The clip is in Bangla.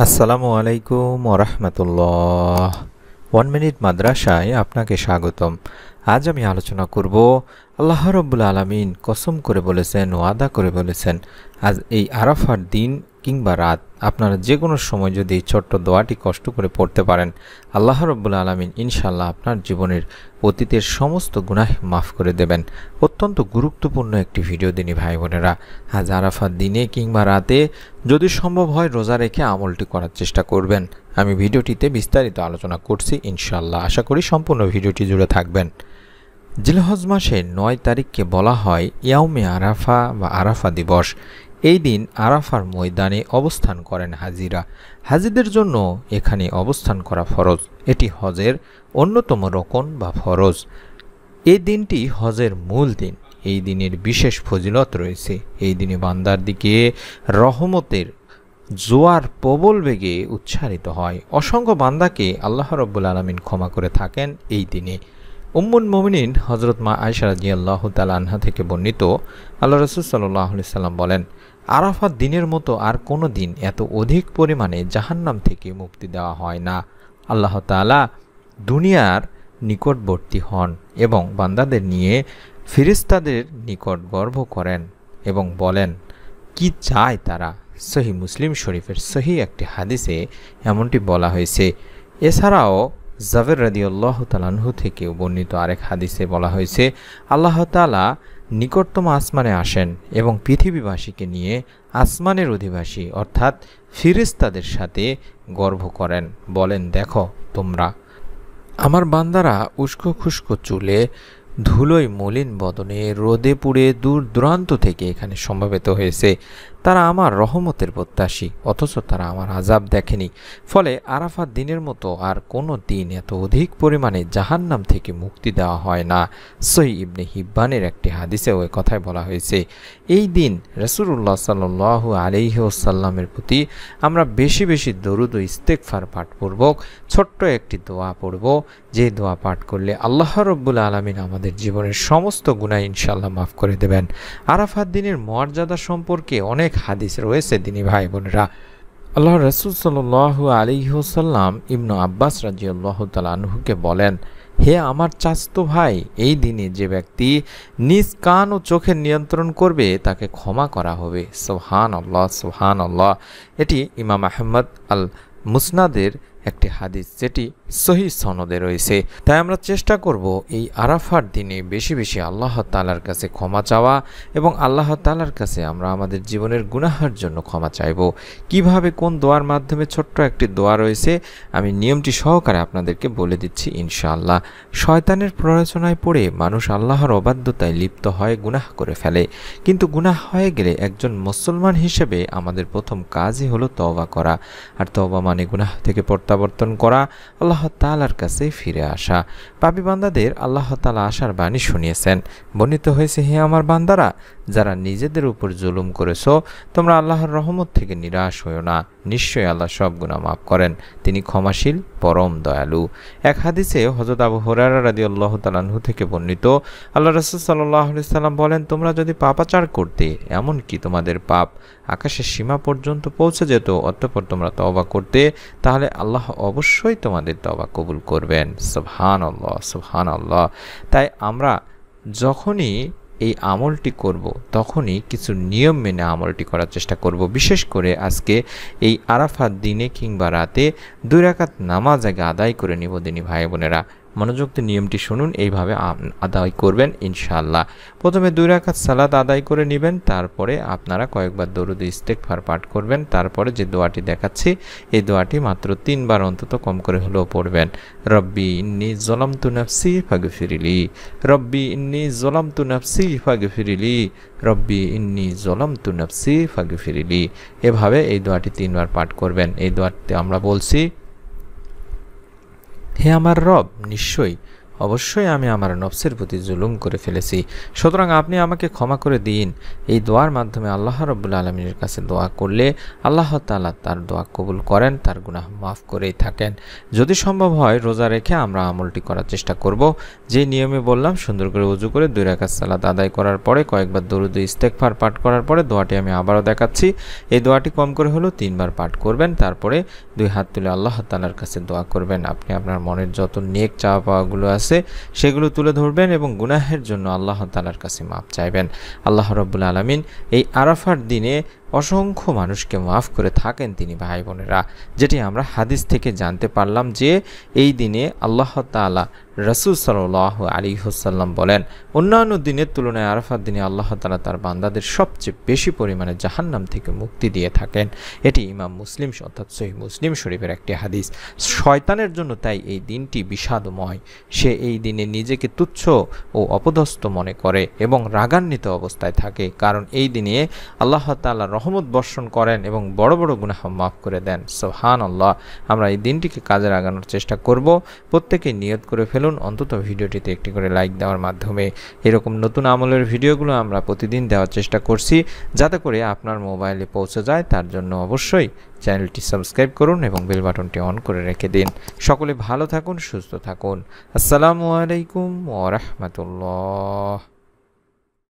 আসসালামু আলাইকুম ওরহমতুল্লাহ। 1 মিনিট মাদ্রাসায় আপনাকে স্বাগতম। আজ আমি আলোচনা করব আল্লাহ রব্বুল আলামিন কসম করে বলেছেন, ওয়াদা করে বলেছেন, আজ এই আরাফার দিন কিংবা রাত আপনারা যে কোনো সময় যদি এই ছোট্ট দোয়াটি কষ্ট করে পড়তে পারেন, আল্লাহ রব্বুল আলামিন ইনশাআল্লাহ আপনার জীবনের অতীতের সমস্ত গুনাহ মাফ করে দেবেন। অত্যন্ত গুরুত্বপূর্ণ একটি ভিডিও দিনী ভাই বোনেরা, আজ আরাফার দিনে কিংবা রাতে যদি সম্ভব হয় রোজা রেখে আমলটি করার চেষ্টা করবেন। আমি ভিডিওটিতে বিস্তারিত আলোচনা করছি ইনশাআল্লাহ, আশা করি সম্পূর্ণ ভিডিওটি জুড়ে থাকবেন। জিলহজ মাসের 9 তারিখকে বলা হয় ইয়াউমে আরাফা বা আরাফা দিবস। এই দিন আরাফার ময়দানে অবস্থান করেন হাজিরা। হাজিদের জন্য এখানে অবস্থান করা ফরজ। এটি হজের অন্যতম রকন বা ফরজ। এই দিনটি হজের মূল দিন। এই দিনের বিশেষ ফজিলত রয়েছে। এই দিনে বান্দার দিকে রহমতের জোয়ার প্রবল বেগে উচ্চারিত হয়। অসংখ্য বান্দাকে আল্লাহ রব্বুল আলামিন ক্ষমা করে থাকেন এই দিনে। উম্মুল মুমিনিন হজরত মা আয়েশা রাদিয়াল্লাহু তাআলা আনহা থেকে বর্ণিত, আল্লাহ রাসূল সাল্লাল্লাহু আলাইহি সাল্লাম বলেন, আরাফাত দিনের মতো আর কোনো দিন এত অধিক পরিমাণে জাহান্নাম থেকে মুক্তি দেওয়া হয় না। আল্লাহ তাআলা দুনিয়ার নিকটবর্তী হন এবং বান্দাদের নিয়ে ফেরেশতাদের নিকট গর্ব করেন এবং বলেন কি চায় তারা। সহি মুসলিম শরীফের সহি একটি হাদিসে এমনটি বলা হয়েছে। এছাড়াও জাবের রাদিয়াল্লাহু তাআলা আনহু থেকে বর্ণিত আরেক হাদিসে বলা হয়েছে, আল্লাহ তাআলা নিকটতম আসমানে আসেন এবং পৃথিবীবাসীকে নিয়ে আসমানের অধিবাসী অর্থাৎ ফেরেশতাদের সাথে গর্ব করেন, বলেন, দেখো তোমরা আমার বান্দারা উস্কো খুস্কো চুলে ধুলোয় মলিন বদনে রোদে পুড়ে দূর দূরান্ত থেকে এখানে সমবেত হয়েছে। তারা আমার রহমতের প্রত্যাশী, অথচ তারা আমার আযাব দেখেনি। ফলে আরাফাত দিনের মতো আর কোনো দিন এত অধিক পরিমাণে জাহান্নাম থেকে মুক্তি দেওয়া হয় না। সহিহ ইবনে হিব্বানের একটি হাদিসে ওই কথাই বলা হয়েছে। এই দিন রাসূলুল্লাহ সাল্লাল্লাহু আলাইহি ওয়াসাল্লামের প্রতি আমরা বেশি বেশি দরুদ ও ইস্তেগফার পাঠপূর্বক ছোট্ট একটি দোয়া পড়ব, যে দোয়া পাঠ করলে আল্লাহ রব্বুল আলামিন আমাদের জীবনের সমস্ত গুনাহ ইনশাআল্লাহ মাফ করে দেবেন। আরাফাত দিনের মর্যাদা সম্পর্কে অনেক হাদিস রয়েছে দিনী ভাই বোনেরা। আল্লাহ রাসূল সাল্লাল্লাহু আলাইহি ওয়াসাল্লাম ইবনু আব্বাস রাদিয়াল্লাহু তাআলা আনহুকে বলেন, হে আমার চাচতো ভাই, এই দিনে যে ব্যক্তি নিজ কান ও চোখের নিয়ন্ত্রণ করবে তাকে ক্ষমা করা হবে। সুবহানাল্লাহ, সুবহানাল্লাহ। এটি ইমাম আহমদ আল মুসনাদের একটি হাদিস, যেটি সহিহ সনদে রয়েছে। তাই আমরা চেষ্টা করব এই আরাফার দিনে বেশি বেশি আল্লাহ তাআলার কাছে ক্ষমা চাওয়া এবং আল্লাহ তাআলার কাছে আমরা আমাদের জীবনের গুনাহের জন্য ক্ষমা চাইব। কিভাবে, কোন দোয়ার মাধ্যমে, ছোট্ট একটি দোয়া রয়েছে, আমি নিয়মটি সহকারে আপনাদেরকে বলে দিচ্ছি ইনশাআল্লাহ। শয়তানের প্ররোচনায় পড়ে মানুষ আল্লাহর অবাধ্যতায় লিপ্ত হয়, গুনাহ করে ফেলে। কিন্তু গুনাহ হয়ে গেলে একজন মুসলমান হিসেবে আমাদের প্রথম কাজই হলো তওবা করা। আর তওবা মানে গুনাহ থেকে প্রত্যাবর্তন করা, আল্লাহ তাআলার কাছে ফিরে আসা। পাপী বান্দাদের আল্লাহ তাআলা আশার বাণী শুনিয়েছেন। বর্ণিত হয়েছে, হে আমার বান্দারা, যারা নিজেদের উপর জুলুম করেছো, তোমরা আল্লাহর রহমত থেকে নিরাশ হইও না। নিশ্চয়ই আল্লাহ সব গুনাহ মাফ করেন, তিনি ক্ষমাশীল, পরম দয়ালু। এক হাদিসে হযরত আবু হুরায়রা রাদিয়াল্লাহু তাআলা আনহু থেকে বর্ণিত, আল্লাহ রাসূল সাল্লাল্লাহু আলাইহি সাল্লাম বলেন, তোমরা যদি পাপাচার করতে, এমন কি তোমাদের পাপ আকাশের সীমা পর্যন্ত পৌঁছে যেত, অতঃপর তোমরা তওবা করতে, তাহলে আল্লাহ অবশ্যই তোমাদের তওবা কবুল করবেন। সুবহানাল্লাহ, সুবহানাল্লাহ। তাই আমরা যখনই এই আমলটি করব তখনই কিছু নিয়ম মেনে আমলটি করার চেষ্টা করব। বিশেষ করে আজকে এই আরাফাত দিনে কিংবা রাতে 2 রাকাত নামাজ আগে আদায় করে নিব দিনী ভাই বোনেরা। মনোযোগ দিয়ে নিয়মটি শুনুন, এইভাবে আদায় করবেন ইনশাআল্লাহ। প্রথমে 2 রাকাত সালাত আদায় করে নেবেন, তারপরে আপনারা কয়েকবার দরুদ ইস্তেগফার পাঠ করবেন। তারপরে যে দোয়াটি দেখাচ্ছি, এই দোয়াটি মাত্র 3 বার অন্তত কম করে হলেও পড়বেন। রব্বি ইন্নী যালামতু নাফসি ফাগফিরলি, রব্বি ইন্নী যালামতু নাফসি ফাগফিরলি, রব্বি ইন্নী যালামতু নাফসি ফাগফিরলি। এভাবে এই দোয়াটি 3 বার পাঠ করবেন। এই দোয়াতে আমরা বলছি, হে আমার রব, নিশ্চয়ই অবশ্যই আমি আমার নফসের প্রতি জুলুম করে ফেলেছি, সুতরাং আপনি আমাকে ক্ষমা করে দিন। এই দোয়ার মাধ্যমে আল্লাহ রাব্বুল আলামিনের কাছে দোয়া করলে আল্লাহ তাআলা তার দোয়া কবুল করেন, তার গুনাহ মাফ করেই থাকেন। যদি সম্ভব হয় রোজা রেখে আমরা আমলটি করার চেষ্টা করব। যে নিয়মে বললাম, সুন্দর করে ওযু করে 2 রাকাত সালাত আদায় করার পরে কয়েকবার দরুদ ও ইস্তেগফার পাঠ করার পরে দোয়াটি আমি আবারও দেখাচ্ছি। এই দোয়াটি কম করে হলেও 3 বার পাঠ করবেন। তারপরে 2 হাত তুলে আল্লাহ তাআলার কাছে দোয়া করবেন। আপনি আপনার মনের যত নেক চাওয়া পাওয়াগুলো আছে সেগুলো তুলে ধরবেন এবং গুনাহের জন্য আল্লাহ তাআলার কাছে মাপ চাইবেন। আল্লাহ রাব্বুল আলামিন এই আরাফার দিনে অসংখ্য মানুষকে মাফ করে থাকেন তিনি ভাই বোনেরা, যেটি আমরা হাদিস থেকে জানতে পারলাম যে এই দিনে আল্লাহ তাআলা রাসূল সাল্লাল্লাহু আলাইহি ওয়াসাল্লাম বলেন, অন্যান্য দিনের তুলনায় আরাফার দিনে আল্লাহ তাআলা তার বান্দাদের সবচেয়ে বেশি পরিমাণে জাহান্নাম থেকে মুক্তি দিয়ে থাকেন। এটি ইমাম মুসলিম অর্থাৎ সহিহ মুসলিম শরীফের একটি হাদিস। শয়তানের জন্য তাই এই দিনটি বিষাদময়। সে এই দিনে নিজেকে তুচ্ছ ও অপদস্থ মনে করে এবং রাগান্বিত অবস্থায় থাকে, কারণ এই দিনে আল্লাহ তাআলা রহমত বর্ষণ করেন এবং বড় বড় গুনাহ মাফ করে দেন। সুবহানাল্লাহ। আমরা এই দিনটিকে কাজে লাগানোর চেষ্টা করব। প্রত্যেকে নিয়ত করে ফেলুন অন্তত ভিডিওটিতে একটি করে লাইক দেওয়ার মাধ্যমে। এরকম নতুন আমলের ভিডিওগুলো আমরা প্রতিদিন দেওয়ার চেষ্টা করছি যাতে করে আপনার মোবাইলে পৌঁছে যায়। তার জন্য অবশ্যই চ্যানেলটি সাবস্ক্রাইব করুন এবং বেল বাটনটি অন করে রেখে দিন। সকলে ভালো থাকুন, সুস্থ থাকুন। আসসালামু আলাইকুম ওয়া রাহমাতুল্লাহ।